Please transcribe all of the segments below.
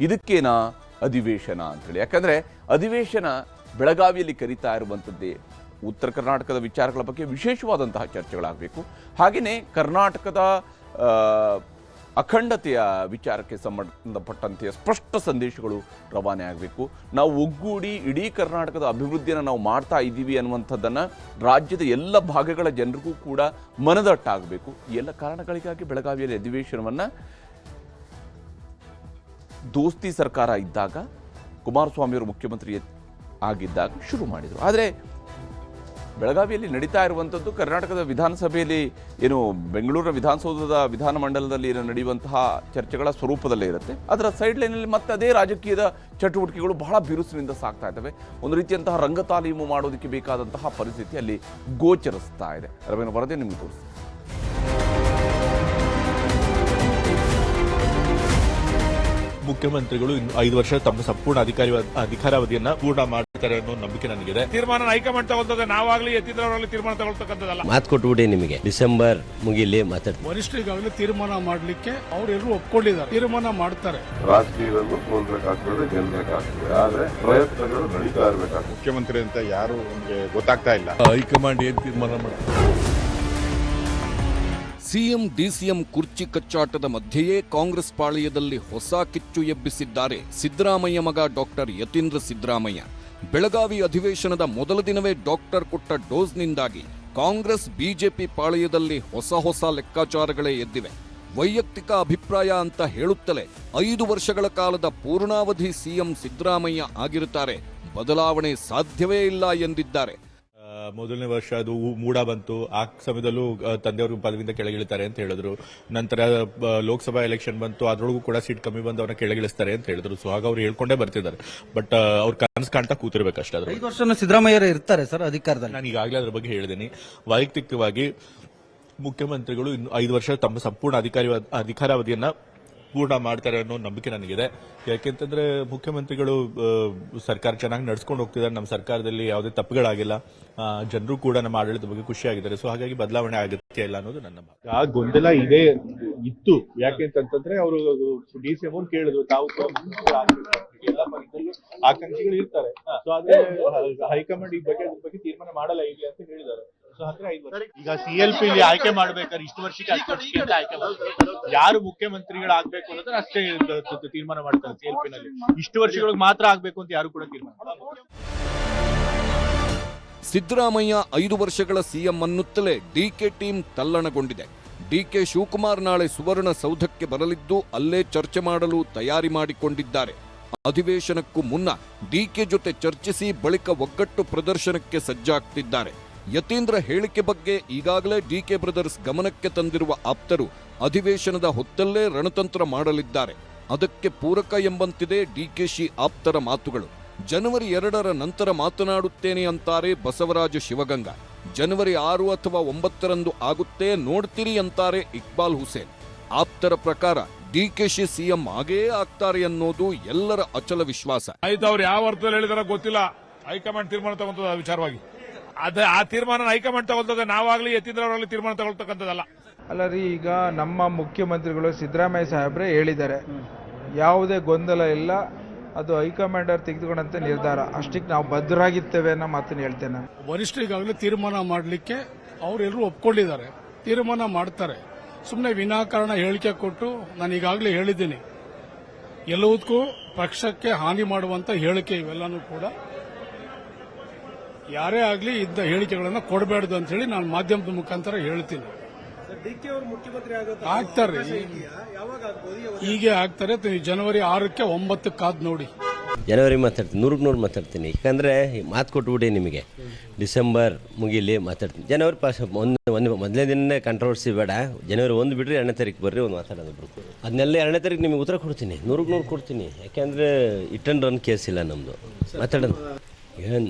ಇದಕ್ಕೇನಾ ಅಧಿವೇಶನ ಅಂತೇಳಿ. ಯಾಕಂದರೆ ಅಧಿವೇಶನ ಬೆಳಗಾವಿಯಲ್ಲಿ ಕರೀತಾ ಇರುವಂಥದ್ದೇ ಉತ್ತರ ಕರ್ನಾಟಕದ ವಿಚಾರಗಳ ಬಗ್ಗೆ ವಿಶೇಷವಾದಂತಹ ಚರ್ಚೆಗಳಾಗಬೇಕು. ಹಾಗೆಯೇ ಕರ್ನಾಟಕದ ಅಖಂಡತೆಯ ವಿಚಾರಕ್ಕೆ ಸಂಬಂಧಪಟ್ಟಂತೆ ಸ್ಪಷ್ಟ ಸಂದೇಶಗಳು ರವಾನೆ ಆಗಬೇಕು. ನಾವು ಒಗ್ಗೂಡಿ ಇಡೀ ಕರ್ನಾಟಕದ ಅಭಿವೃದ್ಧಿಯನ್ನು ನಾವು ಮಾಡ್ತಾ ಇದ್ದೀವಿ ಅನ್ನುವಂಥದ್ದನ್ನು ರಾಜ್ಯದ ಎಲ್ಲ ಭಾಗಗಳ ಜನರಿಗೂ ಕೂಡ ಮನದಟ್ಟಾಗಬೇಕು. ಈ ಎಲ್ಲ ಕಾರಣಗಳಿಗಾಗಿ ಬೆಳಗಾವಿಯಲ್ಲಿ ಅಧಿವೇಶನವನ್ನು ದೋಸ್ತಿ ಸರ್ಕಾರ ಇದ್ದಾಗ, ಕುಮಾರಸ್ವಾಮಿಯವರು ಮುಖ್ಯಮಂತ್ರಿ ಆಗಿದ್ದಾಗ ಶುರು ಮಾಡಿದರು. ಆದರೆ ಬೆಳಗಾವಿಯಲ್ಲಿ ನಡೀತಾ ಇರುವಂಥದ್ದು ಕರ್ನಾಟಕದ ವಿಧಾನಸಭೆಯಲ್ಲಿ ಏನು ಬೆಂಗಳೂರಿನ ವಿಧಾನಸೌಧದ ವಿಧಾನಮಂಡಲದಲ್ಲಿ ಏನು ನಡೆಯುವಂತಹ ಚರ್ಚೆಗಳ ಸ್ವರೂಪದಲ್ಲೇ ಇರುತ್ತೆ. ಅದರ ಸೈಡ್ ಲೈನಲ್ಲಿ ಮತ್ತೆ ಅದೇ ರಾಜಕೀಯದ ಚಟುವಟಿಕೆಗಳು ಬಹಳ ಬಿರುಸಿನಿಂದ ಸಾಗ್ತಾ ಇದ್ದಾವೆ. ಒಂದು ರೀತಿಯಂತಹ ರಂಗ ತಾಲೀಮು ಮಾಡೋದಕ್ಕೆ ಬೇಕಾದಂತಹ ಪರಿಸ್ಥಿತಿ ಅಲ್ಲಿ ಗೋಚರಿಸ್ತಾ ಇದೆ. ರವೀಂದ್ರ ವರದಿ ನಿಮಗೆ ತೋರಿಸ್ತೀನಿ. ಮುಖ್ಯಮಂತ್ರಿಗಳು 5 ವರ್ಷ ತಮ್ಮ ಸಂಪೂರ್ಣ ಅಧಿಕಾರಾವಧಿಯನ್ನ ಪೂರ್ಣ ಮಾಡ್ತಾರೆ ಅನ್ನೋ ನಂಬಿಕೆ ನನಗಿದೆ. ತೀರ್ಮಾನ ಹೈಕಮಾಂಡ್ ತಗೊಳ್ತದೆ, ನಾವಾಗ್ಲಿ ಎತ್ತಿದ್ರವರಾಗಲಿ ತೀರ್ಮಾನ ತಗೊಳ್ತಕ್ಕಂಥದ್ದಲ್ಲ. ಮಾತು ಕೊಟ್ಬಿಡಿ, ನಿಮಗೆ ಡಿಸೆಂಬರ್ ಮುಗಿಲಿ ಮಾತಾಡ್ತಾರೆ. ವರಿಷ್ಠರಿಗಾಗಲೇ ತೀರ್ಮಾನ ಮಾಡ್ಲಿಕ್ಕೆ ಅವರೆಲ್ಲರೂ ಒಪ್ಕೊಂಡಿದ್ದಾರೆ, ತೀರ್ಮಾನ ಮಾಡ್ತಾರೆ. ರಾಜಕೀಯದಲ್ಲೂ ಸೋಲ್ಬೇಕಾಗ್ತದೆ, ಗೆಲ್ಬೇಕಾಗ್ತದೆ, ಆದ್ರೆ ಪ್ರಯತ್ನಗಳು ನಡೀತಾ ಇರಬೇಕಾಗ್ತದೆ. ಮುಖ್ಯಮಂತ್ರಿ ಅಂತ ಯಾರು ನಮಗೆ ಗೊತ್ತಾಗ್ತಾ ಇಲ್ಲ. ಹೈಕಮಾಂಡ್ ಏನ್ ತೀರ್ಮಾನ ಮಾಡ್ತಾರೆ? ಸಿಎಂ ಡಿಸಿಎಂ ಕುರ್ಚಿ ಕಚ್ಚಾಟದ ಮಧ್ಯೆಯೇ ಕಾಂಗ್ರೆಸ್ ಪಾಳೆಯದಲ್ಲಿ ಹೊಸ ಕಿಚ್ಚು ಎಬ್ಬಿಸಿದ್ದಾರೆ ಸಿದ್ದರಾಮಯ್ಯ ಮಗ ಡಾಕ್ಟರ್ ಯತೀಂದ್ರ ಸಿದ್ದರಾಮಯ್ಯ. ಬೆಳಗಾವಿ ಅಧಿವೇಶನದ ಮೊದಲ ದಿನವೇ ಡಾಕ್ಟರ್ ಕೊಟ್ಟ ಡೋಸ್ನಿಂದಾಗಿ ಕಾಂಗ್ರೆಸ್ ಬಿಜೆಪಿ ಪಾಳೆಯದಲ್ಲಿ ಹೊಸ ಲೆಕ್ಕಾಚಾರಗಳೇ ಎದ್ದಿವೆ. ವೈಯಕ್ತಿಕ ಅಭಿಪ್ರಾಯ ಅಂತ ಹೇಳುತ್ತಲೇ 5 ವರ್ಷಗಳ ಕಾಲದ ಪೂರ್ಣಾವಧಿ ಸಿಎಂ ಸಿದ್ದರಾಮಯ್ಯ ಆಗಿರುತ್ತಾರೆ, ಬದಲಾವಣೆ ಸಾಧ್ಯವೇ ಇಲ್ಲ ಎಂದಿದ್ದಾರೆ. ಮೊದಲನೇ ವರ್ಷ ಅದು ಮೂಡ ಬಂತು, ಆ ಸಮಯದಲ್ಲೂ ತಂದೆಯವರು ಪದವಿಯಿಂದ ಕೆಳಗಿಳಿತಾರೆ ಅಂತ ಹೇಳಿದ್ರು. ನಂತರ ಲೋಕಸಭಾ ಎಲೆಕ್ಷನ್ ಬಂತು, ಅದರೊಳಗೂ ಕೂಡ ಸೀಟ್ ಕಮ್ಮಿ ಬಂದು ಅವ್ರನ್ನ ಕೆಳಗಿಳಿಸ್ತಾರೆ ಅಂತ ಹೇಳಿದ್ರು. ಸೊ ಆಗ ಅವ್ರು ಹೇಳ್ಕೊಂಡೇ ಬರ್ತಿದ್ದಾರೆ. ಬಟ್ ಅವ್ರ ಕನಸು ಕಾಣ್ತಾ ಕೂತಿರ್ಬೇಕಷ್ಟೇ. 5 ವರ್ಷ ಸಿದ್ದರಾಮಯ್ಯ ಇರ್ತಾರೆ ಸರ್ ಅಧಿಕಾರದಲ್ಲಿ. ನಾನು ಈಗಾಗಲೇ ಅದ್ರ ಬಗ್ಗೆ ಹೇಳಿದ್ದೀನಿ. ವೈಯಕ್ತಿಕವಾಗಿ ಮುಖ್ಯಮಂತ್ರಿಗಳು 5 ವರ್ಷ ತಮ್ಮ ಸಂಪೂರ್ಣ ಅಧಿಕಾರಾವಧಿಯನ್ನ ಪೂರ್ಣ ಮಾಡ್ತಾರೆ ಅನ್ನೋ ನಂಬಿಕೆ ನನಗಿದೆ. ಯಾಕೆಂತಂದ್ರೆ ಮುಖ್ಯಮಂತ್ರಿಗಳು ಸರ್ಕಾರ ಚೆನ್ನಾಗಿ ನಡ್ಸ್ಕೊಂಡು ಹೋಗ್ತಿದ್ದಾರೆ. ನಮ್ಮ ಸರ್ಕಾರದಲ್ಲಿ ಯಾವುದೇ ತಪ್ಪುಗಳಾಗಿಲ್ಲ. ಜನರು ಕೂಡ ನಮ್ಮ ಆಡಳಿತ ಬಗ್ಗೆ ಖುಷಿಯಾಗಿದ್ದಾರೆ. ಸೊ ಹಾಗಾಗಿ ಬದಲಾವಣೆ ಅಗತ್ಯ ಇಲ್ಲ ಅನ್ನೋದು ನನ್ನ ಭಾವ. ಆ ಗೊಂದಲ ಇದೇ ಇತ್ತು. ಯಾಕೆಂತಂದ್ರೆ ಅವರು ಡಿಸಿಎಂ ಅವ್ರು ಕೇಳಿದ್ರು, ತಾವು ಎಲ್ಲ ಮನೆಯಲ್ಲೂ ಆಕಾಂಕ್ಷಿಗಳು ಇರ್ತಾರೆ. ಸೊ ಆದ್ರೆ ಹೈಕಮಾಂಡ್ ಈ ಬಗ್ಗೆ ತೀರ್ಮಾನ ಮಾಡಲ್ಲ ಈಗ ಅಂತ ಹೇಳಿದ್ದಾರೆ. ಈಗ CLP ಆಯ್ಕೆ ಮಾಡ್ಬೇಕಾದ್ರೆ ಇಷ್ಟು ವರ್ಷಕ್ಕೆ 10 ವರ್ಷಕ್ಕೆ ಅಂತ ಆಯ್ಕೆ ಮಾಡ್ತಾರೆ. ಯಾರು ಮುಖ್ಯಮಂತ್ರಿಗಳಾಗಬೇಕು ಅನ್ನೋದನ್ನ ಅಷ್ಟೇ ತೀರ್ಮಾನ ಮಾಡ್ತಾರೆ. CLP ನಲ್ಲಿ ಇಷ್ಟು ವರ್ಷಗಳಿಗೆ ಮಾತ್ರ ಆಗ್ಬೇಕು ಅಂತ ಯಾರು ಕೂಡ ತೀರ್ಮಾನ ಮಾಡ್ತಾರೆ. ಸಿದ್ದರಾಮಯ್ಯ 5 ವರ್ಷಗಳ ಸಿಎಂ ಅನ್ನುತ್ತಲೇ ಡಿಕೆ ಟೀಮ್ ತಲ್ಲಣಗೊಂಡಿದೆ. ಡಿಕೆ ಶಿವಕುಮಾರ್ ನಾಳೆ ಸುವರ್ಣ ಸೌಧಕ್ಕೆ ಬರಲಿದ್ದು ಅಲ್ಲೇ ಚರ್ಚೆ ಮಾಡಲು ತಯಾರಿ ಮಾಡಿಕೊಂಡಿದ್ದಾರೆ. ಅಧಿವೇಶನಕ್ಕೂ ಮುನ್ನ ಡಿಕೆ ಜೊತೆ ಚರ್ಚಿಸಿ ಬಳಿಕ ಒಗ್ಗಟ್ಟು ಪ್ರದರ್ಶನಕ್ಕೆ ಸಜ್ಜಾಗ್ತಿದ್ದಾರೆ. ಯತೀಂದ್ರ ಹೇಳಿಕೆ ಬಗ್ಗೆ ಈಗಾಗಲೇ ಡಿಕೆ ಬ್ರದರ್ಸ್ ಗಮನಕ್ಕೆ ತಂದಿರುವ ಆಪ್ತರು ಅಧಿವೇಶನದ ಹೊತ್ತಲ್ಲೇ ರಣತಂತ್ರ ಮಾಡಲಿದ್ದಾರೆ. ಅದಕ್ಕೆ ಪೂರಕ ಎಂಬಂತಿದೆ ಡಿಕೆಶಿ ಆಪ್ತರ ಮಾತುಗಳು. ಜನವರಿ 2ರ ನಂತರ ಮಾತನಾಡುತ್ತೇನೆ ಅಂತಾರೆ ಬಸವರಾಜ ಶಿವಗಂಗಾ. ಜನವರಿ 6 ಅಥವಾ 9ರಂದು ಆಗುತ್ತೆ ನೋಡ್ತೀರಿ ಅಂತಾರೆ ಇಕ್ಬಾಲ್ ಹುಸೇನ್. ಆಪ್ತರ ಪ್ರಕಾರ ಡಿಕೆಶಿ ಸಿಎಂ ಆಗೇ ಆಗ್ತಾರೆ ಅನ್ನೋದು ಎಲ್ಲರ ಅಚಲ ವಿಶ್ವಾಸ. ಆಯ್ತು, ಅವ್ರು ಯಾವ ಅರ್ಥದಲ್ಲಿ ಹೇಳಿದಾರ ಗೊತ್ತಿಲ್ಲ. ಹೈಕಮಾಂಡ್ ತೀರ್ಮಾನ ತಗೊಂತದ ವಿಚಾರವಾಗಿ. ಆ ತೀರ್ಮಾನ ಹೈಕಮಾಂಡ್ ತಗೊಳ್ತದೆ, ನಾವಾಗ್ಲಿ ಎತ್ತಿದ್ರವರಾಗಲಿ ತೀರ್ಮಾನ ತಗೊಳ್ತಕ್ಕಂಥದ್ದಲ್ಲ. ಅಲ್ಲ ರೀ, ಈಗ ನಮ್ಮ ಮುಖ್ಯಮಂತ್ರಿಗಳು ಸಿದ್ದರಾಮಯ್ಯ ಸಾಹೇಬ್ರೆ ಹೇಳಿದ್ದಾರೆ, ಯಾವುದೇ ಗೊಂದಲ ಇಲ್ಲ, ಅದು ಹೈಕಮಾಂಡ್ ಅವ್ರು ತೆಗೆದುಕೊಂಡಂತ ನಿರ್ಧಾರ, ಅಷ್ಟಕ್ಕೆ ನಾವು ಬದ್ಧರಾಗಿರ್ತೇವೆ ಅನ್ನೋ ಮಾತನ್ನು ಹೇಳ್ತೇನೆ. ವರಿಷ್ಠರಿಗಾಗಲೇ ತೀರ್ಮಾನ ಮಾಡಲಿಕ್ಕೆ ಅವರೆಲ್ಲರೂ ಒಪ್ಕೊಂಡಿದ್ದಾರೆ, ತೀರ್ಮಾನ ಮಾಡ್ತಾರೆ. ಸುಮ್ಮನೆ ವಿನಾಕಾರಣ ಹೇಳಿಕೆ ಕೊಟ್ಟು ನಾನು ಈಗಾಗಲೇ ಹೇಳಿದ್ದೀನಿ, ಎಲ್ಲದಕ್ಕೂ ಪಕ್ಷಕ್ಕೆ ಹಾನಿ ಮಾಡುವಂತ ಹೇಳಿಕೆ ಇವೆಲ್ಲನೂ ಕೂಡ ಯಾರೇ ಆಗಲಿ ಇದ್ದ ಹೇಳಿಕೆಗಳನ್ನು ಕೊಡಬೇಡ್ದು ಅಂತ ಹೇಳಿ ನಾನು ಮಾಧ್ಯಮದ ಮುಖಾಂತರ ಹೇಳ್ತೀನಿ. ಆಗ್ತಾರೆ, ಹೀಗೆ ಆಗ್ತಾರೆ. ಜನವರಿ 6ಕ್ಕೆ 9ಕ್ಕೆ ಕಾದ್ ನೋಡಿ. ಜನವರಿ ಮಾತಾಡ್ತೀನಿ, 100% ಮಾತಾಡ್ತೀನಿ. ಯಾಕಂದ್ರೆ ಮಾತು ಕೊಟ್ಬಿಡಿ, ನಿಮಗೆ ಡಿಸೆಂಬರ್ ಮುಗಿಲಿ ಮಾತಾಡ್ತೀನಿ. ಜನವರಿ ಒಂದು ಮೊದಲನೇ ದಿನ ಕಾಂಟ್ರವರ್ಸಿ ಬೇಡ. ಜನವರಿ 1 ಬಿಡ್ರಿ, 2ನೇ ತಾರೀಕು ಬರ್ರಿ, ಒಂದು ಮಾತಾಡೋದು ಬಿಡ್ತೀವಿ. ಅದನ್ನೆಲ್ಲ 2ನೇ ತಾರೀಕು ನಿಮಗೆ ಉತ್ತರ ಕೊಡ್ತೀನಿ, 100% ಕೊಡ್ತೀನಿ. ಯಾಕೆಂದ್ರೆ ಇಟ್ ಅಂಡ್ ರನ್ ಕೇಸ್ ಇಲ್ಲ ನಮ್ದು. ಮಾತಾಡೋಣ.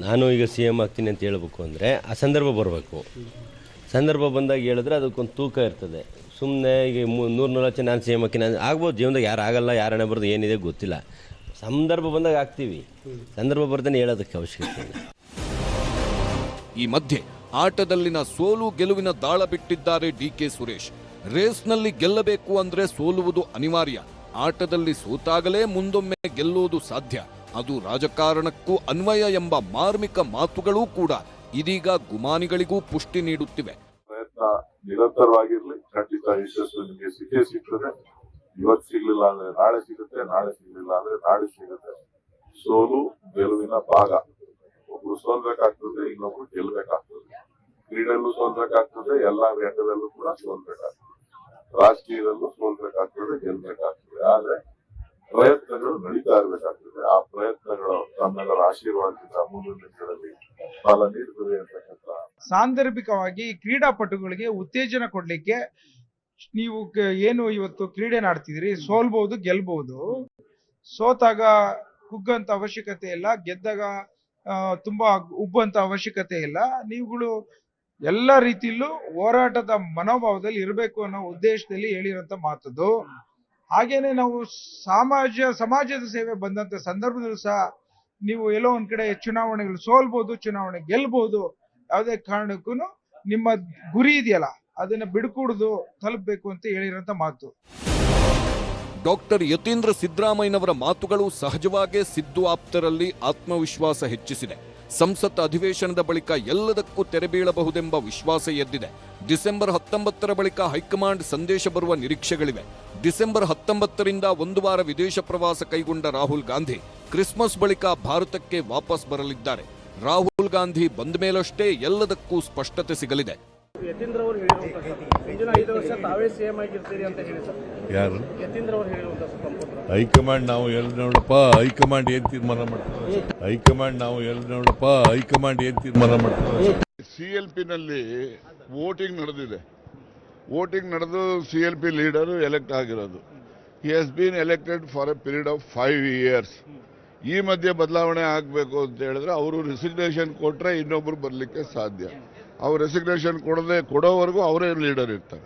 ನಾನು ಈಗ CM ಆಗ್ತೀನಿ ಅಂತ ಹೇಳ್ಬೇಕು ಅಂದರೆ ಆ ಸಂದರ್ಭ ಬರಬೇಕು. ಸಂದರ್ಭ ಬಂದಾಗ ಹೇಳಿದ್ರೆ ಅದಕ್ಕೊಂದು ತೂಕ ಇರ್ತದೆ. ಸುಮ್ಮನೆ ಈಗ 100 ನಾನು CM ಆಗ್ತೀನಿ ಆಗ್ಬೋದು. ಜೀವನದಾಗ ಯಾರು ಆಗಲ್ಲ, ಯಾರು ಹಣೆ ಬರೋದು ಏನಿದೆ ಗೊತ್ತಿಲ್ಲ. ಸಂದರ್ಭ ಬಂದಾಗ ಆಗ್ತೀವಿ, ಸಂದರ್ಭ ಬರ್ತಾನೆ ಹೇಳೋದಕ್ಕೆ ಅವಶ್ಯಕತೆ ಇಲ್ಲ. ಈ ಮಧ್ಯೆ ಆಟದಲ್ಲಿನ ಸೋಲು ಗೆಲುವಿನ ದಾಳ ಬಿಟ್ಟಿದ್ದಾರೆ ಡಿಕೆ ಸುರೇಶ್. ರೇಸ್ನಲ್ಲಿ ಗೆಲ್ಲಬೇಕು ಅಂದ್ರೆ ಸೋಲುವುದು ಅನಿವಾರ್ಯ. ಆಟದಲ್ಲಿ ಸೋತಾಗಲೇ ಮುಂದೊಮ್ಮೆ ಗೆಲ್ಲೋದು ಸಾಧ್ಯ, ಅದು ರಾಜಕಾರಣಕ್ಕೂ ಅನ್ವಯ ಎಂಬ ಮಾರ್ಮಿಕ ಮಾತುಗಳೂ ಕೂಡ ಇದೀಗ ಗುಮಾನಿಗಳಿಗೂ ಪುಷ್ಟಿ ನೀಡುತ್ತಿವೆ. ಪ್ರಯತ್ನ ನಿರಂತರವಾಗಿರ್ಲಿ, ಖಂಡಿತ ಯಶಸ್ಸು ನಿಮಗೆ ಸಿಕ್ಕೇ ಸಿಗ್ತದೆ. ಇವತ್ತು ಸಿಗ್ಲಿಲ್ಲ ಅಂದ್ರೆ ನಾಳೆ ಸಿಗುತ್ತೆ, ನಾಳೆ ಸಿಗ್ಲಿಲ್ಲ ಅಂದ್ರೆ ನಾಳೆ ಸಿಗುತ್ತೆ. ಸೋಲು ಗೆಲುವಿನ ಭಾಗ. ಒಬ್ರು ಸೋಲ್ಬೇಕಾಗ್ತದೆ, ಇನ್ನೊಬ್ರು ಗೆಲ್ಬೇಕಾಗ್ತದೆ. ಕ್ರೀಡೆಯಲ್ಲೂ ಸೋಲ್ಬೇಕಾಗ್ತದೆ, ಎಲ್ಲಾ ರಂಗದಲ್ಲೂ ಕೂಡ ಸೋಲ್ಬೇಕಾಗ್ತದೆ. ರಾಜಕೀಯದಲ್ಲೂ ಸೋಲ್ಬೇಕಾಗ್ತದೆ, ಗೆಲ್ಬೇಕಾಗ್ತದೆ. ಆದ್ರೆ ಪ್ರಯತ್ನಗಳು ನಡೀತಾ ಇರ್ಬೇಕಾಗ್ತದೆ. ಆ ಪ್ರಯತ್ನಗಳು ತಮ್ಮೆಲ್ಲರ ಆಶೀರ್ವಾದದಿಂದ ಮುಂದಿನ ದಿನಗಳಲ್ಲಿ ಫಲ ನೀಡುತ್ತದೆ ಅಂತಕ್ಕಂಥ ಸಾಂದರ್ಭಿಕವಾಗಿ ಕ್ರೀಡಾಪಟುಗಳಿಗೆ ಉತ್ತೇಜನ ಕೊಡ್ಲಿಕ್ಕೆ ನೀವು ಏನು ಇವತ್ತು ಕ್ರೀಡೆ ಆಡ್ತಿದ್ರಿ, ಸೋಲ್ಬಹುದು, ಗೆಲ್ಬಹುದು. ಸೋತಾಗ ಕುಗ್ಗಂತ ಅವಶ್ಯಕತೆ ಇಲ್ಲ, ಗೆದ್ದಾಗ ತುಂಬಾ ಉಬ್ಬಂತ ಅವಶ್ಯಕತೆ ಇಲ್ಲ. ನೀವುಗಳು ಎಲ್ಲ ರೀತಿಯಲ್ಲೂ ಹೋರಾಟದ ಮನೋಭಾವದಲ್ಲಿ ಇರಬೇಕು ಅನ್ನೋ ಉದ್ದೇಶದಲ್ಲಿ ಹೇಳಿರೋಂಥ ಮಾತದು. ಹಾಗೇನೆ ನಾವು ಸಮಾಜದ ಸೇವೆ ಬಂದಂತ ಸಂದರ್ಭದಲ್ಲೂ ಸಹ ನೀವು ಎಲ್ಲೋ ಒಂದ್ ಕಡೆ ಚುನಾವಣೆಗಳು ಸೋಲ್ಬಹುದು, ಚುನಾವಣೆ ಗೆಲ್ಬಹುದು. ಯಾವುದೇ ಕಾರಣಕ್ಕೂ ನಿಮ್ಮ ಗುರಿ ಇದೆಯಲ್ಲ ಅದನ್ನ ಬಿಡುಕೂಡದು ತಲುಪಬೇಕು ಅಂತ ಹೇಳಿರೋಂಥ ಮಾತು. ಡಾಕ್ಟರ್ ಯತೀಂದ್ರ ಸಿದ್ದರಾಮಯ್ಯನವರ ಮಾತುಗಳು ಸಹಜವಾಗೇ ಸಿದ್ದು ಆಪ್ತರಲ್ಲಿ ಆತ್ಮವಿಶ್ವಾಸ ಹೆಚ್ಚಿಸಿದೆ. ಸಂಸತ್ ಅಧಿವೇಶನದ ಬಳಿಕ ಎಲ್ಲದಕ್ಕೂ ತೆರೆಬೀಳಬಹುದೆಂಬ ವಿಶ್ವಾಸ ಎದ್ದಿದೆ. ಡಿಸೆಂಬರ್ 19 ಬಳಿಕ ಹೈಕಮಾಂಡ್ ಸಂದೇಶ ಬರುವ ನಿರೀಕ್ಷೆಗಳಿವೆ. ಡಿಸೆಂಬರ್ 19ರಿಂದ ಒಂದು ವಾರ ವಿದೇಶ ಪ್ರವಾಸ ಕೈಗೊಂಡ ರಾಹುಲ್ ಗಾಂಧಿ ಕ್ರಿಸ್ಮಸ್ ಬಳಿಕ ಭಾರತಕ್ಕೆ ವಾಪಸ್ ಬರಲಿದ್ದಾರೆ. ರಾಹುಲ್ ಗಾಂಧಿ ಬಂದ ಮೇಲಷ್ಟೇ ಎಲ್ಲದಕ್ಕೂ ಸ್ಪಷ್ಟತೆ ಸಿಗಲಿದೆ. ಯತೀಂದ್ರ ಅವರು ಹೇಳಿರುವಂತಹ ಮುಂದಿನ 5 ವರ್ಷ ತಾವೇ ಸಿಎಂ ಆಗಿರ್ತೀರಿ ಅಂತ ಹೇಳಿ ಸರ್. ಯಾರು? ಯತೀಂದ್ರ ಅವರು ಹೇಳಿರುವಂತಹ ಹೈಕಮಾಂಡ್ ನಾವು ಎಲ್ಲಿ ನೋಡಪ್ಪ, ಹೈಕಮಾಂಡ್ ಏನ್ ತೀರ್ಮಾನ ಮಾಡ್ತಾರೆ? ಹೈಕಮಾಂಡ್ ನಾವು ಎಲ್ಲಿ ನೋಡಪ್ಪ, ಹೈಕಮಾಂಡ್ ಏನ್ ತೀರ್ಮಾನ ಮಾಡ್ತಾರೆ? CLP ನಲ್ಲಿ ವೋಟಿಂಗ್ ನಡೆದಿದೆ. ವೋಟಿಂಗ್ ನಡೆದು CLP ಲೀಡರ್ ಎಲೆಕ್ಟ್ ಆಗಿರೋದು. He has been elected for A period of 5 years. ಈ ಮಧ್ಯೆ ಬದಲಾವಣೆ ಆಗಬೇಕು ಅಂತ ಹೇಳಿದ್ರೆ ಅವರು ರೆಸಿಗ್ನೇಷನ್ ಕೊಟ್ರೆ ಇನ್ನೊಬ್ರು ಬರ್ಲಿಕ್ಕೆ ಸಾಧ್ಯ. ಅವ್ರು ರೆಸಿಗ್ನೇಷನ್ ಕೊಡೋವರೆಗೂ ಅವರೇ ಲೀಡರ್ ಇರ್ತಾರೆ.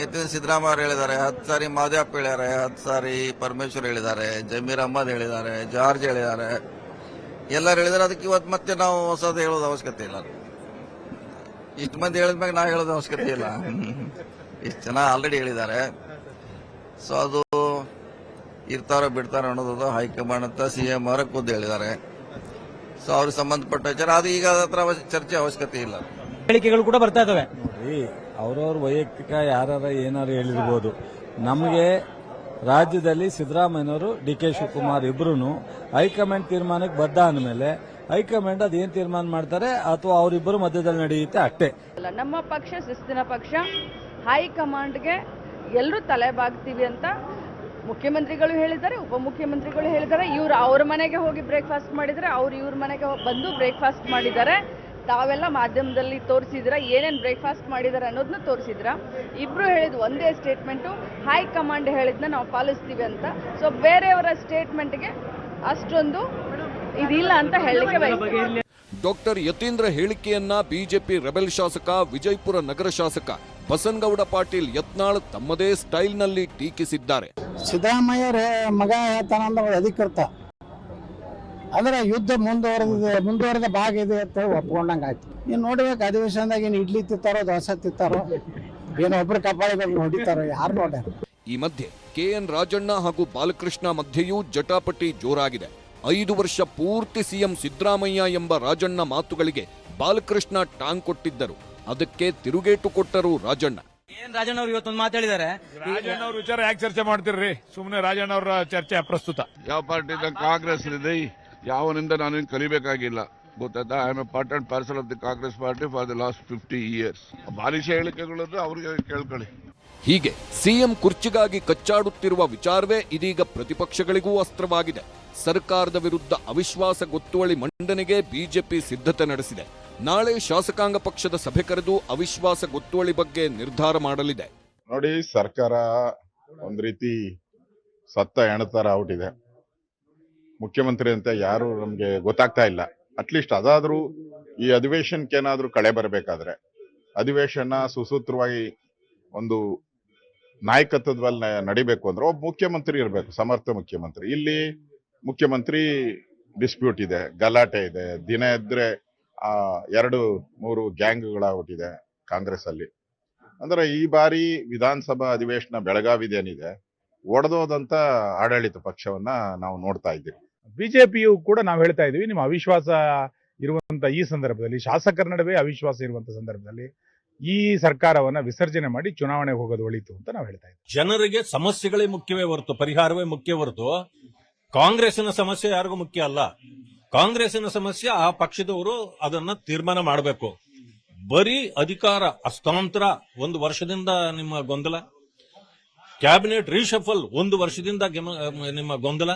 ಯತೀಂದ್ರ ಸಿದ್ದರಾಮಯ್ಯ ಅವರು ಹೇಳಿದ್ದಾರೆ, 10 ಸಾರಿ ಮಾದೇವಪ್ಪ ಹೇಳಿದ್ದಾರೆ, 10 ಸಾರಿ ಪರಮೇಶ್ವರ್ ಹೇಳಿದ್ದಾರೆ, ಜಮೀರ್ ಅಹಮದ್ ಹೇಳಿದ್ದಾರೆ, ಜಾರ್ಜ್ ಹೇಳಿದ್ದಾರೆ, ಎಲ್ಲರೂ ಹೇಳಿದ್ದಾರೆ. ಅದಕ್ಕೆ ಇವತ್ತು ಮತ್ತೆ ನಾವು ಹೊಸದು ಹೇಳೋದು ಅವಶ್ಯಕತೆ ಇಲ್ಲ. ಇಷ್ಟು ಮಂದಿ ಹೇಳಿದ್ಮ್ಯಾಗ ನಾವು ಹೇಳೋದು ಅವಶ್ಯಕತೆ ಇಲ್ಲ. ಇಷ್ಟು ಜನ ಆಲ್ರೆಡಿ ಹೇಳಿದ್ದಾರೆ. ಸೊ ಅದು ಇರ್ತಾರೋ ಬಿಡ್ತಾರೋ ಅನ್ನೋದು ಹೈಕಮಾಂಡ್ ಅಂತ CM ಅವರ ಖುದ್ದು ಹೇಳಿದ್ದಾರೆ. ಸೊ ಅವ್ರಿಗೆ ಸಂಬಂಧಪಟ್ಟ ವಿಚಾರ ಅದು ಈಗ ಹತ್ರ ಚರ್ಚೆ ಅವಶ್ಯಕತೆ ಇಲ್ಲ. ಹೇಳಿಕೆಗಳು ಕೂಡ ಬರ್ತಾ ಇದಾವೆ. ಅವ್ರವ್ರ ವೈಯಕ್ತಿಕ ಯಾರು ಏನಾರು ಹೇಳಿರ್ಬೋದು. ನಮಗೆ ರಾಜ್ಯದಲ್ಲಿ ಸಿದ್ದರಾಮಯ್ಯನವರು DK ಶಿವಕುಮಾರ್ ಇಬ್ರು ಹೈಕಮಾಂಡ್ ತೀರ್ಮಾನಕ್ಕೆ ಬದ್ಧ ಅಂದಮೇಲೆ ಹೈಕಮಾಂಡ್ ಅದೇನ್ ತೀರ್ಮಾನ ಮಾಡ್ತಾರೆ ಅಥವಾ ಅವರಿಬ್ಬರು ಮಧ್ಯದಲ್ಲಿ ನಡೆಯುತ್ತೆ ಅಷ್ಟೇ. ನಮ್ಮ ಪಕ್ಷ ಶಿಸ್ತಿನ ಪಕ್ಷ. ಹೈಕಮಾಂಡ್ಗೆ ಎಲ್ಲರೂ ತಲೆ ಬಾಗ್ತೀವಿ ಅಂತ ಮುಖ್ಯಮಂತ್ರಿಗಳು ಹೇಳಿದ್ದಾರೆ, ಉಪಮುಖ್ಯಮಂತ್ರಿಗಳು ಹೇಳಿದ್ದಾರೆ. ಇವ್ರು ಅವ್ರ ಮನೆಗೆ ಹೋಗಿ ಬ್ರೇಕ್ಫಾಸ್ಟ್ ಮಾಡಿದರೆ, ಅವ್ರು ಇವ್ರ ಮನೆಗೆ ಬಂದು ಬ್ರೇಕ್ಫಾಸ್ಟ್ ಮಾಡಿದ್ದಾರೆ. ತಾವೆಲ್ಲ ಮಾಧ್ಯಮದಲ್ಲಿ ತೋರಿಸಿದ್ರ ಏನೇನು ಬ್ರೇಕ್ಫಾಸ್ಟ್ ಮಾಡಿದ್ದಾರೆ ಅನ್ನೋದನ್ನ ತೋರಿಸಿದ್ರ. ಇಬ್ರು ಹೇಳಿದ್ ಒಂದೇ ಸ್ಟೇಟ್ಮೆಂಟು, ಹೈಕಮಾಂಡ್ ಹೇಳಿದ್ನ ನಾವು ಪಾಲಿಸ್ತೀವಿ ಅಂತ. ಸೊ ಬೇರೆಯವರ ಸ್ಟೇಟ್ಮೆಂಟ್ಗೆ ಅಷ್ಟೊಂದು ಇದಿಲ್ಲ ಅಂತ ಹೇಳಲಿಕ್ಕೆ ಬಯಸ್ತೀನಿ. ಡಾಕ್ಟರ್ ಯತೀಂದ್ರ ಹೇಳಿಕೆಯನ್ನ ಬಿಜೆಪಿ ರೆಬೆಲ್ ಶಾಸಕ, ವಿಜಯಪುರ ನಗರ ಶಾಸಕ ಬಸನಗೌಡ ಪಾಟೀಲ್ ಯತ್ನಾಳ್ ತಮ್ಮದೇ ಸ್ಟೈಲ್ನಲ್ಲಿ ಟೀಕಿಸಿದ್ದಾರೆ. ಸಿದ್ದರಾಮಯ್ಯ ಮಗ ಹೇಳ್ತಾನಂದ್ರೆ ಅಧಿಕೃತ ಅಂದ್ರೆ ಯುದ್ಧ ಮುಂದುವರೆದ ಭಾಗ ಇದೆ ಅಂತ ಒಪ್ಕೊಂಡಂಗ ಆಯ್ತು. ನೀನ್ ನೋಡ್ಬೇಕು ಅಧಿವೇಶನದಾಗ ಏನು ಇಡ್ಲಿ ತಿತ್ತಾರೋ, ದೋಸೆ ತಿತ್ತಾರೋ, ಏನೋ ಒಬ್ರು ಕಪಾಳಿಗಳು ಹೊಡಿತಾರೋ, ಯಾರು ನೋಡ್ಯಾರ. ಈ ಮಧ್ಯೆ KN ರಾಜಣ್ಣ ಹಾಗೂ ಬಾಲಕೃಷ್ಣ ಮಧ್ಯೆಯೂ ಜಟಾಪಟಿ ಜೋರಾಗಿದೆ. 5 ವರ್ಷ ಪೂರ್ತಿ CM ಸಿದ್ದರಾಮಯ್ಯ ಎಂಬ ರಾಜಣ್ಣ ಮಾತುಗಳಿಗೆ ಬಾಲಕೃಷ್ಣ ಟಾಂಗ್ ಕೊಟ್ಟಿದ್ದರು. ಅದಕ್ಕೆ ತಿರುಗೇಟು ಕೊಟ್ಟರು ರಾಜಣ್ಣ. ರಾಜಣ್ಣ ಅವರು ಇವತ್ತೊಂದು ಮಾತಾಡಿದ್ದಾರೆ. ರಾಜಣ್ಣ ಅವ್ರ ವಿಚಾರ ಯಾಕೆ ಚರ್ಚೆ ಮಾಡ್ತಿರ್ರಿ? ಸುಮ್ಮನೆ ರಾಜಣ್ಣ ಅವರ ಚರ್ಚೆ ಅಪ್ರಸ್ತುತ. ಯಾವ ಪಾರ್ಟಿ ಕಾಂಗ್ರೆಸ್ ಇದೆ, ಯಾವನಿಂದ ನಾನೇನು ಕಲಿಬೇಕಾಗಿಲ್ಲ, ಗೊತ್ತಾಯ್ತಾ? I am A part and parcel of the Congress party for the last 50 years. ಬಾಲಿಶ ಹೇಳಿಕೆಗಳನ್ನು ಅವ್ರಿಗೆ ಕೇಳ್ಕೊಳ್ಳಿ. ಹೀಗೆ CM ಕುರ್ಚಿಗಾಗಿ ಕಚ್ಚಾಡುತ್ತಿರುವ ವಿಚಾರವೇ ಇದೀಗ ಪ್ರತಿಪಕ್ಷಗಳಿಗೂ ಅಸ್ತ್ರವಾಗಿದೆ. ಸರ್ಕಾರದ ವಿರುದ್ಧ ಅವಿಶ್ವಾಸ ಗೊತ್ತುವಳಿ ಮಂಡನೆಗೆ ಬಿಜೆಪಿ ಸಿದ್ಧತೆ ನಡೆಸಿದೆ. ನಾಳೆ ಶಾಸಕಾಂಗ ಪಕ್ಷದ ಸಭೆ ಕರೆದು ಅವಿಶ್ವಾಸ ಗೊತ್ತುವಳಿ ಬಗ್ಗೆ ನಿರ್ಧಾರ ಮಾಡಲಿದೆ. ನೋಡಿ, ಸರ್ಕಾರ ಒಂದ್ ರೀತಿ ಸತ್ತ ಹೆಣತರ ಔಟಿದೆ. ಮುಖ್ಯಮಂತ್ರಿ ಅಂತ ಯಾರು ನಮ್ಗೆ ಗೊತ್ತಾಗ್ತಾ ಇಲ್ಲ. ಅಟ್ಲೀಸ್ಟ್ ಅದಾದ್ರೂ ಈ ಅಧಿವೇಶನಕ್ಕೇನಾದ್ರೂ ಕಳೆ ಬರಬೇಕಾದ್ರೆ ಅಧಿವೇಶನ ಸುಸೂತ್ರವಾಗಿ ಒಂದು ನಾಯಕತ್ವದಲ್ಲಿ ನಡಿಬೇಕು ಅಂದ್ರೆ ಒಬ್ಬ ಮುಖ್ಯಮಂತ್ರಿ ಇರಬೇಕು, ಸಮರ್ಥ ಮುಖ್ಯಮಂತ್ರಿ. ಇಲ್ಲಿ ಮುಖ್ಯಮಂತ್ರಿ ಡಿಸ್ಪ್ಯೂಟ್ ಇದೆ, ಗಲಾಟೆ ಇದೆ, ದಿನ ಎದ್ರೆ 2-3 ಗ್ಯಾಂಗ್ಗಳಾಗ್ಬಿಟ್ಟಿದೆ ಕಾಂಗ್ರೆಸ್ ಅಲ್ಲಿ. ಅಂದ್ರೆ ಈ ಬಾರಿ ವಿಧಾನಸಭಾ ಅಧಿವೇಶನ ಬೆಳಗಾವಿದೇನಿದೆ, ಒಡೆದೋದಂತ ಆಡಳಿತ ಪಕ್ಷವನ್ನ ನಾವು ನೋಡ್ತಾ ಇದ್ದೀವಿ. ಬಿಜೆಪಿಯು ಕೂಡ ನಾವು ಹೇಳ್ತಾ ಇದೀವಿ, ನಿಮ್ಮ ಅವಿಶ್ವಾಸ ಇರುವಂತ ಈ ಸಂದರ್ಭದಲ್ಲಿ, ಶಾಸಕರ ನಡುವೆ ಅವಿಶ್ವಾಸ ಇರುವಂತ ಸಂದರ್ಭದಲ್ಲಿ ಈ ಸರ್ಕಾರವನ್ನ ವಿಸರ್ಜನೆ ಮಾಡಿ ಚುನಾವಣೆಗೆ ಹೋಗೋದು ಒಳಿತು ಅಂತ ನಾವು ಹೇಳ್ತಾ ಇದ್ದೀವಿ. ಜನರಿಗೆ ಸಮಸ್ಯೆಗಳೇ ಮುಖ್ಯವೇ ಹೊರತು, ಪರಿಹಾರವೇ ಮುಖ್ಯ ಹೊರತು ಕಾಂಗ್ರೆಸ್ಸಿನ ಸಮಸ್ಯೆ ಯಾರಿಗೂ ಮುಖ್ಯ ಅಲ್ಲ. ಕಾಂಗ್ರೆಸ್ಸಿನ ಸಮಸ್ಯೆ ಆ ಪಕ್ಷದವರು ಅದನ್ನ ತೀರ್ಮಾನ ಮಾಡಬೇಕು. ಬರೀ ಅಧಿಕಾರ ಹಸ್ತಾಂತರ 1 ವರ್ಷದಿಂದ ನಿಮ್ಮ ಗೊಂದಲ, ಕ್ಯಾಬಿನೆಟ್ ರೀಶಫಲ್ 1 ವರ್ಷದಿಂದ ನಿಮ್ಮ ಗೊಂದಲ,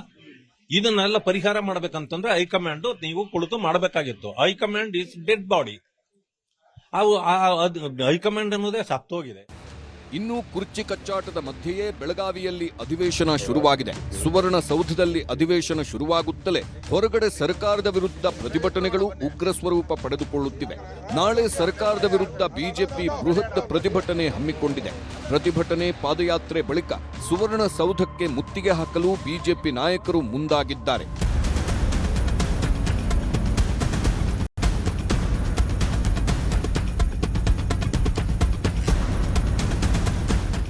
ಇದನ್ನೆಲ್ಲ ಪರಿಹಾರ ಮಾಡಬೇಕಂತಂದ್ರೆ ಹೈಕಮಾಂಡ್ ನೀವು ಕುಳಿತು ಮಾಡಬೇಕಾಗಿತ್ತು. High command is dead body. High command ಅನ್ನೋದೇ ಸತ್ತೋಗಿದೆ. ಇನ್ನು ಕುರ್ಚಿ ಕಚ್ಚಾಟದ ಮಧ್ಯೆಯೇ ಬೆಳಗಾವಿಯಲ್ಲಿ ಅಧಿವೇಶನ ಶುರುವಾಗಿದೆ. ಸುವರ್ಣಸೌಧದಲ್ಲಿ ಅಧಿವೇಶನ ಶುರುವಾಗುತ್ತಲೇ ಹೊರಗಡೆ ಸರ್ಕಾರದ ವಿರುದ್ಧ ಪ್ರತಿಭಟನೆಗಳು ಉಗ್ರ ಸ್ವರೂಪ ಪಡೆದುಕೊಳ್ಳುತ್ತಿವೆ. ನಾಳೆ ಸರ್ಕಾರದ ವಿರುದ್ಧ ಬಿಜೆಪಿ ಬೃಹತ್ ಪ್ರತಿಭಟನೆ ಹಮ್ಮಿಕೊಂಡಿದೆ. ಪ್ರತಿಭಟನೆ ಪಾದಯಾತ್ರೆ ಬಳಿಕ ಸುವರ್ಣಸೌಧಕ್ಕೆ ಮುತ್ತಿಗೆ ಹಾಕಲು ಬಿಜೆಪಿ ನಾಯಕರು ಮುಂದಾಗಿದ್ದಾರೆ.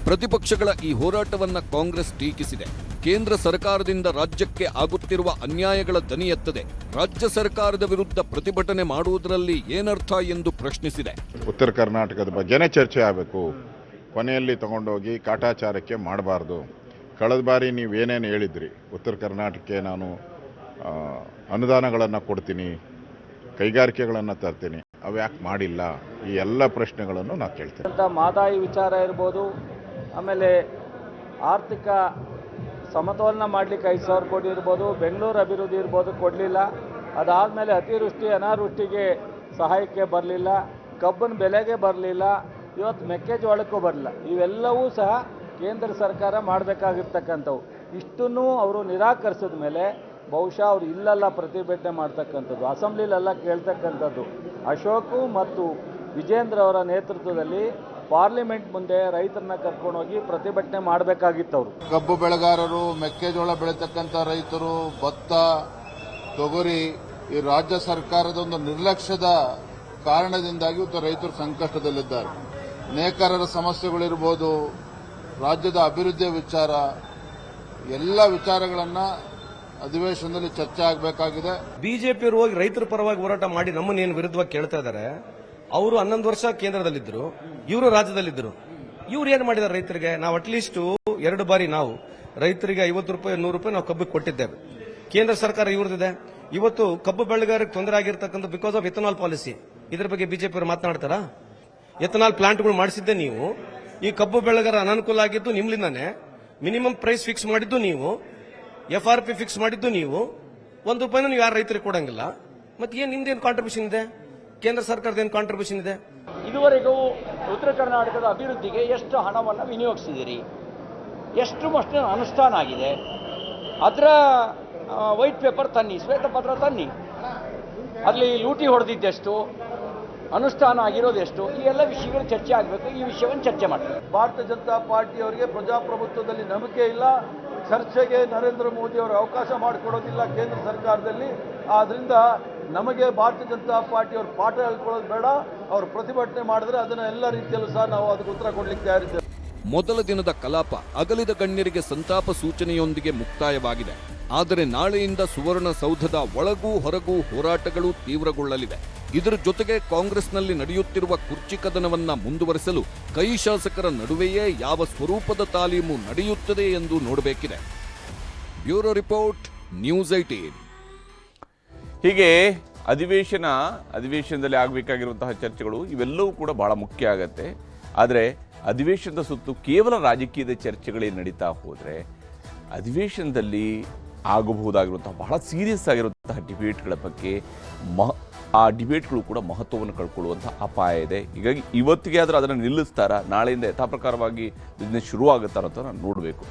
ಪ್ರತಿಪಕ್ಷಗಳ ಈ ಹೋರಾಟವನ್ನ ಕಾಂಗ್ರೆಸ್ ಟೀಕಿಸಿದೆ. ಕೇಂದ್ರ ಸರ್ಕಾರದಿಂದ ರಾಜ್ಯಕ್ಕೆ ಆಗುತ್ತಿರುವ ಅನ್ಯಾಯಗಳ ದನಿ ಎತ್ತದೆ. ರಾಜ್ಯ ಸರ್ಕಾರದ ವಿರುದ್ಧ ಪ್ರತಿಭಟನೆ ಮಾಡುವುದರಲ್ಲಿ ಏನರ್ಥ ಎಂದು ಪ್ರಶ್ನಿಸಿದೆ. ಉತ್ತರ ಕರ್ನಾಟಕದ ಬಗ್ಗೆನೇ ಚರ್ಚೆ ಆಗಬೇಕು, ಕೊನೆಯಲ್ಲಿ ತಗೊಂಡೋಗಿ ಕಾಟಾಚಾರಕ್ಕೆ ಮಾಡಬಾರ್ದು. ಕಳೆದ ಬಾರಿ ನೀವೇನೇನು ಹೇಳಿದ್ರಿ, ಉತ್ತರ ಕರ್ನಾಟಕಕ್ಕೆ ನಾನು ಅನುದಾನಗಳನ್ನು ಕೊಡ್ತೀನಿ, ಕೈಗಾರಿಕೆಗಳನ್ನು ತರ್ತೀನಿ, ಅವ್ಯಾಕೆ ಮಾಡಿಲ್ಲ? ಈ ಎಲ್ಲ ಪ್ರಶ್ನೆಗಳನ್ನು ನಾನು ಕೇಳ್ತೇನೆ. ಮಹದಾಯಿ ವಿಚಾರ ಇರ್ಬೋದು, ಆಮೇಲೆ ಆರ್ಥಿಕ ಸಮತೋಲನ ಮಾಡಲಿಕ್ಕೆ 5,000 ಕೋಟಿ ಇರ್ಬೋದು, ಬೆಂಗಳೂರು ಅಭಿವೃದ್ಧಿ ಇರ್ಬೋದು, ಕೊಡಲಿಲ್ಲ. ಅದಾದಮೇಲೆ ಅತಿವೃಷ್ಟಿ ಅನಾವೃಷ್ಟಿಗೆ ಸಹಾಯಕ್ಕೆ ಬರಲಿಲ್ಲ, ಕಬ್ಬಿನ ಬೆಲೆಗೆ ಬರಲಿಲ್ಲ, ಇವತ್ತು ಮೆಕ್ಕೆಜೋಳಕ್ಕೂ ಬರಲಿಲ್ಲ. ಇವೆಲ್ಲವೂ ಸಹ ಕೇಂದ್ರ ಸರ್ಕಾರ ಮಾಡಬೇಕಾಗಿರ್ತಕ್ಕಂಥವು. ಇಷ್ಟನ್ನು ಅವರು ನಿರಾಕರಿಸಿದ ಮೇಲೆ ಬಹುಶಃ ಅವರು ಇಲ್ಲೆಲ್ಲ ಪ್ರತಿಭಟನೆ ಮಾಡ್ತಕ್ಕಂಥದ್ದು, ಅಸೆಂಬ್ಲಿಲೆಲ್ಲ ಕೇಳ್ತಕ್ಕಂಥದ್ದು. ಅಶೋಕು ಮತ್ತು ವಿಜೇಂದ್ರ ಅವರ ನೇತೃತ್ವದಲ್ಲಿ ಪಾರ್ಲಿಮೆಂಟ್ ಮುಂದೆ ರೈತರನ್ನ ಕರ್ಕೊಂಡೋಗಿ ಪ್ರತಿಭಟನೆ ಮಾಡಬೇಕಾಗಿತ್ತು. ಅವರು ಕಬ್ಬು ಬೆಳೆಗಾರರು, ಮೆಕ್ಕೆಜೋಳ ಬೆಳೀತಕ್ಕಂಥ ರೈತರು, ಭತ್ತ, ತೊಗರಿ, ಈ ರಾಜ್ಯ ಸರ್ಕಾರದ ಒಂದು ನಿರ್ಲಕ್ಷ್ಯದ ಕಾರಣದಿಂದಾಗಿ ಇವತ್ತು ರೈತರು ಸಂಕಷ್ಟದಲ್ಲಿದ್ದಾರೆ. ನೇಕಾರರ ಸಮಸ್ಯೆಗಳಿರ್ಬೋದು, ರಾಜ್ಯದ ಅಭಿವೃದ್ಧಿಯ ವಿಚಾರ, ಎಲ್ಲ ವಿಚಾರಗಳನ್ನ ಅಧಿವೇಶನದಲ್ಲಿ ಚರ್ಚೆ ಆಗಬೇಕಾಗಿದೆ. ಬಿಜೆಪಿಯವರು ಹೋಗಿ ರೈತರ ಪರವಾಗಿ ಹೋರಾಟ ಮಾಡಿ ನಮ್ಮನ್ನೇನು ವಿರುದ್ಧವಾಗಿ ಕೇಳ್ತಾ ಇದ್ದಾರೆ. ಅವರು 11 ವರ್ಷ ಕೇಂದ್ರದಲ್ಲಿದ್ದರು, ಇವರು ರಾಜ್ಯದಲ್ಲಿದ್ದರು. ಇವ್ರು ಏನು ಮಾಡಿದ್ದಾರೆ ರೈತರಿಗೆ? ನಾವು ಅಟ್ಲೀಸ್ಟ್ 2 ಬಾರಿ ನಾವು ರೈತರಿಗೆ 50 ರೂಪಾಯಿ 100 ರೂಪಾಯಿ ನಾವು ಕಬ್ಬಿಗೆ ಕೊಟ್ಟಿದ್ದೇವೆ. ಕೇಂದ್ರ ಸರ್ಕಾರ ಇವ್ರದಿದೆ. ಇವತ್ತು ಕಬ್ಬು ಬೆಳೆಗಾರರಿಗೆ ತೊಂದರೆ ಆಗಿರ್ತಕ್ಕಂಥ ಬಿಕಾಸ್ ಆಫ್ ಎಥನಾಲ್ ಪಾಲಿಸಿ. ಇದ್ರ ಬಗ್ಗೆ ಬಿಜೆಪಿ ಮಾತನಾಡ್ತಾರಾ? ಎಥನಾಲ್ ಪ್ಲಾಂಟ್ಗಳು ಮಾಡಿಸಿದ್ದೆ ನೀವು. ಈ ಕಬ್ಬು ಬೆಳೆಗಾರ ಅನಾನುಕೂಲ ಆಗಿದ್ದು ನಿಮ್ಲಿಂದಾನೆ. ಮಿನಿಮಮ್ ಪ್ರೈಸ್ ಫಿಕ್ಸ್ ಮಾಡಿದ್ದು ನೀವು, FRP ಫಿಕ್ಸ್ ಮಾಡಿದ್ದು ನೀವು. 1 ರೂಪಾಯಿನೂ ನೀವು ಯಾರು ರೈತರಿಗೆ ಕೊಡಂಗಿಲ್ಲ. ಮತ್ತೆ ಏನ್ ನಿಮ್ದೇನು ಕಾಂಟ್ರಿಬ್ಯೂಷನ್ ಇದೆ? ಕೇಂದ್ರ ಸರ್ಕಾರದ ಏನು ಕಾಂಟ್ರಿಬ್ಯೂಷನ್ ಇದೆ? ಇದುವರೆಗೂ ಉತ್ತರ ಕರ್ನಾಟಕದ ಅಭಿವೃದ್ಧಿಗೆ ಎಷ್ಟು ಹಣವನ್ನು ವಿನಿಯೋಗಿಸಿದಿರಿ, ಎಷ್ಟು ಅನುಷ್ಠಾನ ಆಗಿದೆ, ಅದರ ವೈಟ್ ಪೇಪರ್ ತನ್ನಿ, ಶ್ವೇತಪತ್ರ ತನ್ನಿ. ಅಲ್ಲಿ ಲೂಟಿ ಹೊಡೆದಿದ್ದೆಷ್ಟು, ಅನುಷ್ಠಾನ ಆಗಿರೋದೆಷ್ಟು, ಈ ಎಲ್ಲ ವಿಷಯಗಳು ಚರ್ಚೆ ಆಗಬೇಕು. ಈ ವಿಷಯವನ್ನು ಚರ್ಚೆ ಮಾಡ್ತಾರೆ. ಭಾರತೀಯ ಜನತಾ ಪಾರ್ಟಿಯವರಿಗೆ ಪ್ರಜಾಪ್ರಭುತ್ವದಲ್ಲಿ ನಂಬಿಕೆ ಇಲ್ಲ. ಚರ್ಚೆಗೆ ನರೇಂದ್ರ ಮೋದಿ ಅವರು ಅವಕಾಶ ಮಾಡಿಕೊಡೋದಿಲ್ಲ ಕೇಂದ್ರ ಸರ್ಕಾರದಲ್ಲಿ. ಆದ್ರಿಂದ ನಮಗೆ ಭಾರತೀಯ ಜನತಾ ಪಾರ್ಟಿಯವರು ಪಾಠ ಹೇಳ್ಕೊಳ್ಳೋದು ಬೇಡ. ಅವರು ಪ್ರತಿಭಟನೆ ಮಾಡಿದ್ರೆ ಅದನ್ನ ಎಲ್ಲ ರೀತಿಯಲ್ಲೂ ಸಹ ನಾವು ಅದಕ್ಕೆ ಉತ್ತರ ಕೊಡ್ಲಿಕ್ಕೆ ತಯಾರಿದ್ದೇವೆ. ಮೊದಲ ದಿನದ ಕಲಾಪ ಅಗಲಿದ ಗಣ್ಯರಿಗೆ ಸಂತಾಪ ಸೂಚನೆಯೊಂದಿಗೆ ಮುಕ್ತಾಯವಾಗಿದೆ. ಆದರೆ ನಾಳೆಯಿಂದ ಸುವರ್ಣಸೌಧದ ಒಳಗೂ ಹೊರಗೂ ಹೋರಾಟಗಳು ತೀವ್ರಗೊಳ್ಳಲಿವೆ. ಇದರ ಜೊತೆಗೆ ಕಾಂಗ್ರೆಸ್ನಲ್ಲಿ ನಡೆಯುತ್ತಿರುವ ಕುರ್ಚಿ ಕದನವನ್ನ ಮುಂದುವರೆಸಲು ಕೈ ಶಾಸಕರ ನಡುವೆಯೇ ಯಾವ ಸ್ವರೂಪದ ತಾಲೀಮು ನಡೆಯುತ್ತದೆ ಎಂದು ನೋಡಬೇಕಿದೆ. Bureau report, news 18. ಹೀಗೆ ಅಧಿವೇಶನದಲ್ಲಿ ಆಗಬೇಕಾಗಿರುವಂತಹ ಚರ್ಚೆಗಳು ಇವೆಲ್ಲವೂ ಕೂಡ ಬಹಳ ಮುಖ್ಯ ಆಗತ್ತೆ. ಆದರೆ ಅಧಿವೇಶನದ ಸುತ್ತು ಕೇವಲ ರಾಜಕೀಯದ ಚರ್ಚೆಗಳೇ ನಡೀತಾ ಹೋದರೆ ಅಧಿವೇಶನದಲ್ಲಿ ಆಗಬಹುದಾಗಿರುವಂತಹ ಬಹಳ ಸೀರಿಯಸ್ ಆಗಿರುವಂತಹ ಡಿಬೇಟ್ಗಳ ಬಗ್ಗೆ ಆ ಡಿಬೇಟ್ಗಳು ಕೂಡ ಮಹತ್ವವನ್ನು ಕಳ್ಕೊಳ್ಳುವಂಥ ಅಪಾಯ ಇದೆ. ಹೀಗಾಗಿ ಇವತ್ತಿಗೆ ಆದರೂ ಅದನ್ನು ನಿಲ್ಲಿಸ್ತಾರಾ, ನಾಳೆಯಿಂದ ಯಥಾಪ್ರಕಾರವಾಗಿ ಬಿಸ್ನೆಸ್ ಶುರುವಾಗುತ್ತಾರ ಅಂತ ನಾನು ನೋಡಬೇಕು.